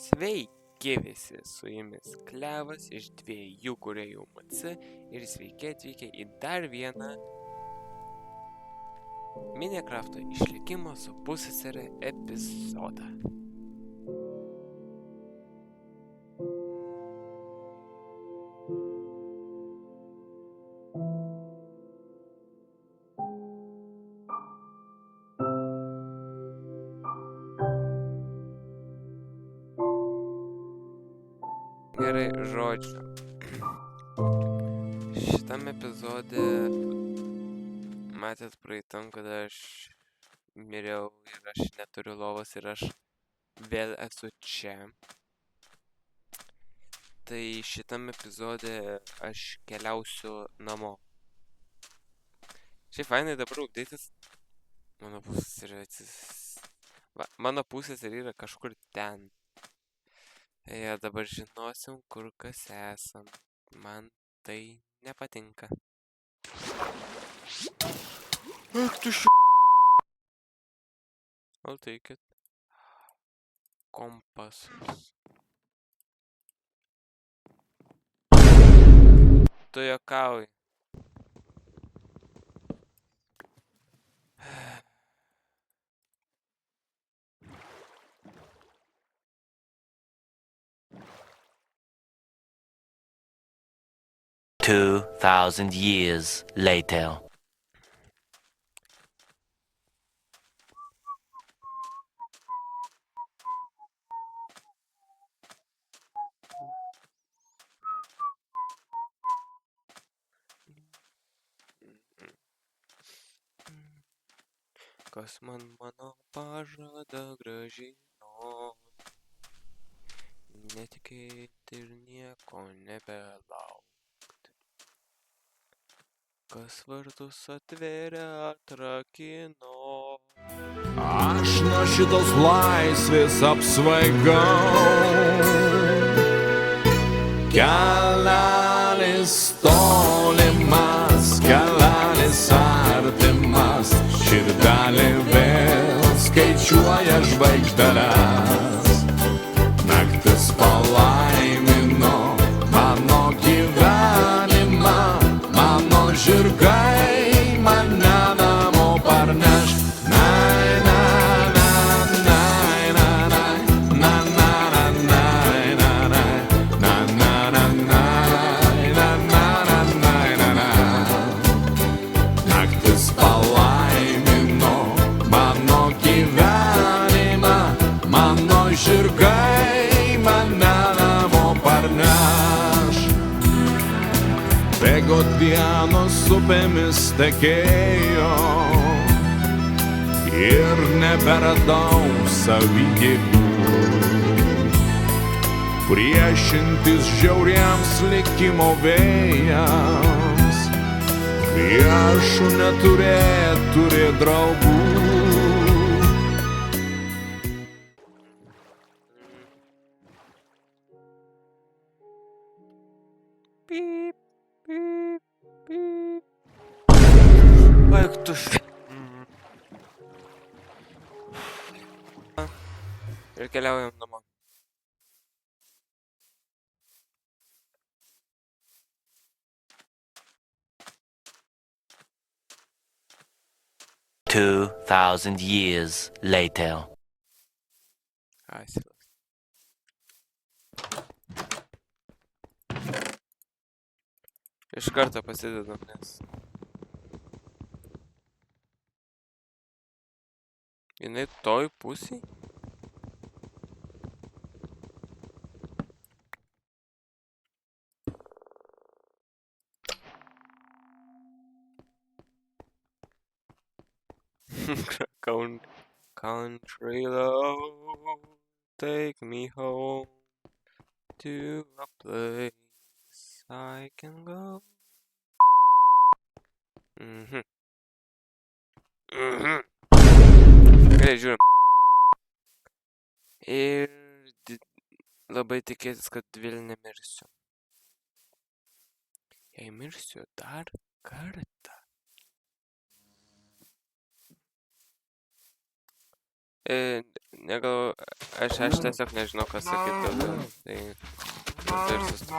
Sveiki visi, su jumis Klevas iš dviejų kūrėjų MC ir sveiki atvykę į dar vieną Minecrafto išlikimo su pussesere epizodą. Gerai, žodžiu. Šitam epizode matėt praeitam, kad aš miriau ir aš neturiu lovos ir aš vėl esu čia. Tai šitam epizode aš keliausiu namo. Šiaip fainai dabar update'as. Mano pusseserė yra kažkur ten. Ja, dabar žinosim, kur kas esam. Man tai nepatinka. Ak tu I'll take it. Kompasas. Tu juokauji. $2,000 years later. Kas man mano pažada grąžino, netikėti ir nieko nebelaukt. Kas vartus atvėrė, atrakino. Aš nuo šitos laisvės apsvaigau. Kelelis tolimas, kelelis artimas, širdelė vėl skaičiuoja žvaigždeles. Naktis palaimino mano gyvenimą, mano žirgai mane namo parneš. Bėgo dienos upėmis tekėjo ir neberadau savy jėgų priešintis žiauriems likimo vėjams, priešų turi draugų. Pip, pip, pip. Baik tu Ir keliaujam namo. $2,000 years later. Asilas. Iš karto pasidedam, nes jinai toj pusėj. Country road, take me home to a place I can go. Gerai, žiūrim. Ir labai tikėtis, kad vėl nemirsiu. Jei mirsiu dar kartą. Negalvoju, Aš tiesiog nežinau, ką sakyti daugiau. Tai... Tai ir sustok.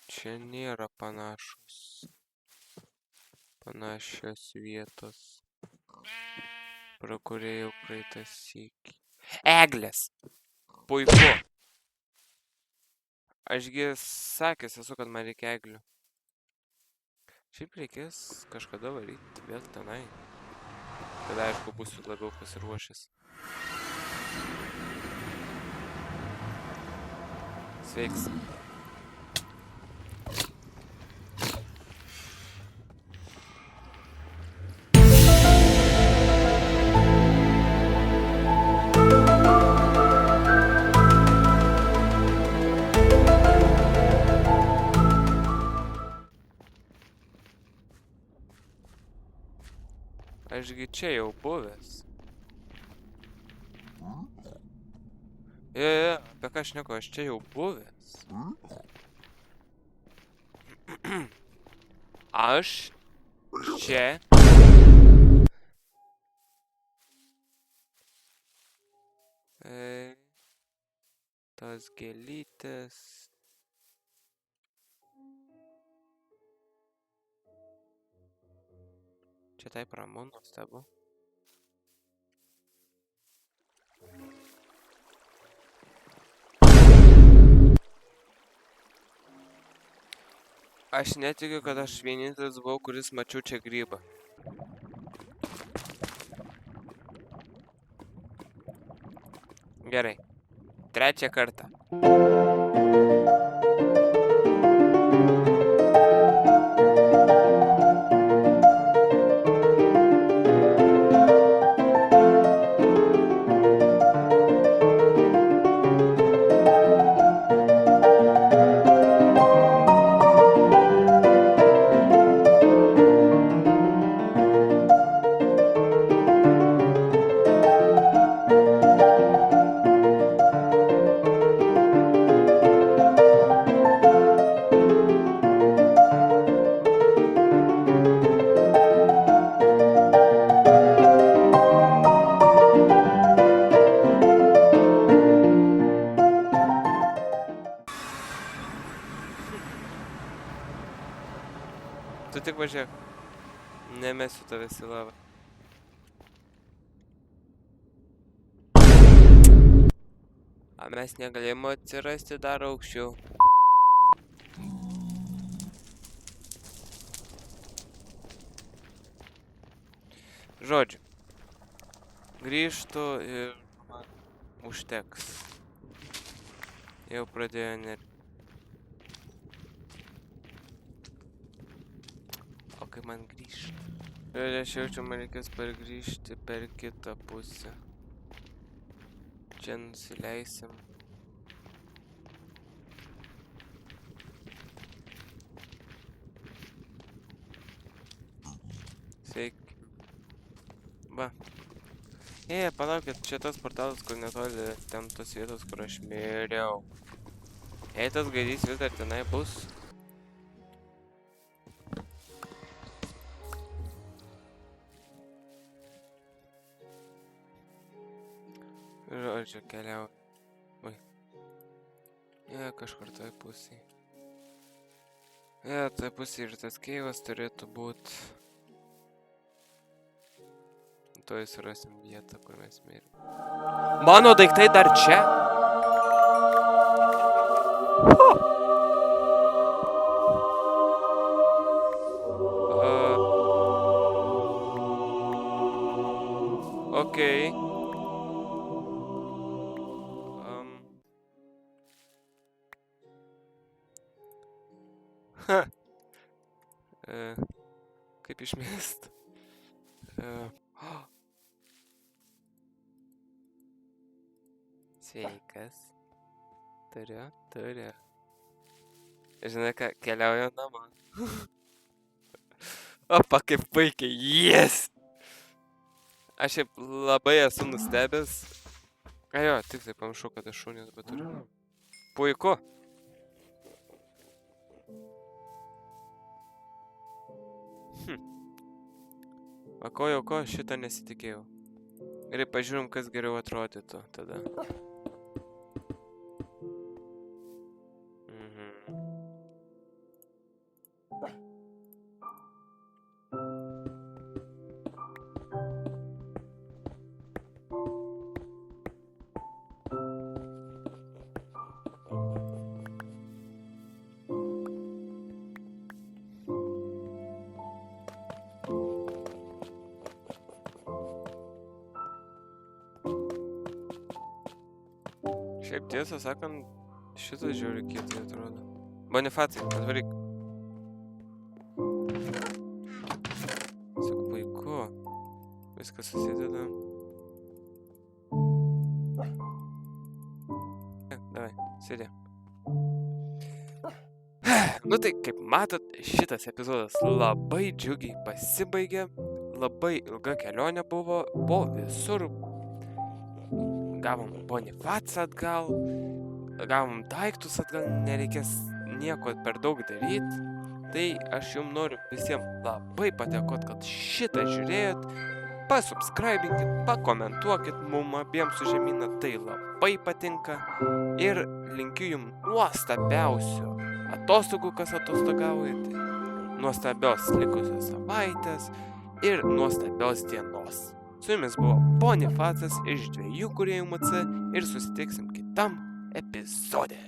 Čia nėra panašios vietos, pro kurią jau praeitą sykį. Eglės! Puiku! Ašgi sakęs esu, kad man reikia eglių. Šiaip reikės kažkada varyti vėl tenai. Tada aišku būsiu labiau pasiruošęs. Sveiks. Ašgi čia jau buvęs. Apie ką šneku, aš čia jau buvęs. Aš čia... Tos gėlytės... Čia taip ramu, nuostabu. Aš netikiu, kad aš vienintelis buvau, kuris mačiau čia grybą. Gerai. Trečią kartą. Tu tik važiuok. Nemesiu tavęs į lavą. A mes negalėjome atsirasti dar aukščiau. Žodžiu. Grįžtu ir man užteks. Jau pradėjo nervti. O kai man grįžti? Ir aš jaučiu, man reikės pargrįžti per kitą pusę. Čia nusileisim. Sveiki. Va. Palaukit, čia tas portalas, kur netoli ten tos vietos, kur aš miriau. Jei tas gaidys vis dar tenai bus. Žodžiu, keliau. Oi. Kažkur toj pusėj. Toj pusėj ir tas keivas turėtų būt. Toj surasim vietą, kur mes mirėm. Mano daiktai dar čia? Okei. Kaip išmest? Sveikas. Turiu. Žinai ką, keliauju namo. Opa, kaip puikiai, yes! Aš šiaip labai esu nustebęs. Jo, tiksliai pamiršau, kad aš šunį dabar turiu. Puiku. O ko jau ko, šitą nesitikėjau. Gerai, pažiūrim, kas geriau atrodytų tada. Šiaip tiesą sakant, šitas žiauriai kietai atrodo. Bonifacai, atvaryk. Sak, puiku. Viskas susideda. Davai, sėdė. Nu tai, kaip matot, šitas epizodas labai džiugiai pasibaigė. Labai ilga kelionė buvo. Po visur. Gavom Bonifacą atgal, gavom daiktus atgal, nereikės nieko per daug daryti. Tai aš jums noriu visiems labai padėkoti, kad šitą žiūrėjot. Pasubscribinkit, pakomentuokit mum abiems su Žemyna, tai labai patinka. Ir linkiu jums nuostabiausių atostogų, kas atostogaujate, nuostabios likusios savaitės ir nuostabios dienos. Su jumis buvo Bonifacas iš 2 kūrėjų MC ir susitiksim kitam epizode.